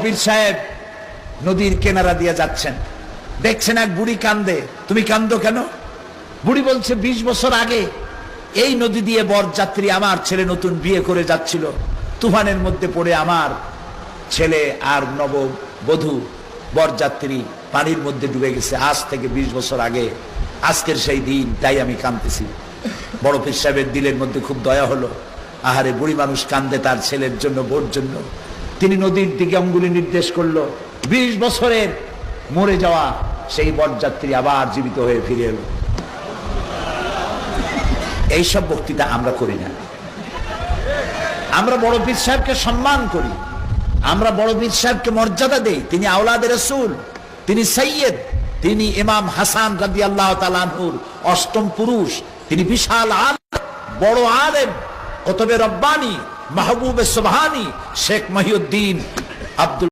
পীর সাহেব নদীর কিনারা দিয়ে যাচ্ছেন, দেখছেন এক বুড়ি কান্দে। তুমি কান্দো কেন? বুড়ি বলছে 20 বছর আগে এই নদী দিয়ে বরযাত্রী আমার ছেলে নতুন বিয়ে করে যাচ্ছিল, তুফানের মধ্যে পড়ে আমার ছেলে আর নববধূ বরযাত্রী পানির মধ্যে ডুবে গেছে। আজ থেকে 20 বছর আগে আজকের সেই দিন, তাই আমি কাঁদতেছি। বড় পীর সাহেবের দিলের মধ্যে খুব দয়া হলো। আহারে, বুড়ি মানুষ কান্দে তার ছেলের জন্য, বোর জন্য। তিনি নদীর দিকে আঙ্গুলি নির্দেশ করলো। 20 বছরের মরে যাওয়া সেই বরযাত্রী আবার জীবিত হয়ে ফিরে এলো। এইসব বক্তৃতা আমরা করি না। আমরা বড় পীর সাহেবকে সম্মান করি, আমরা বড় পীর সাহেবকে মর্যাদা দেই। তিনি আওলাদে রাসূল, তিনি সৈয়দ, তিনি ইমাম হাসান রাদিয়াল্লাহু তাআলা আনহুর অষ্টম পুরুষ। তিনি বিশাল আলেম, বড় আলেম, কুতুবে রব্বানি, মাহবুবে সুবহানি, শেখ মহিউদ্দিন আব্দুল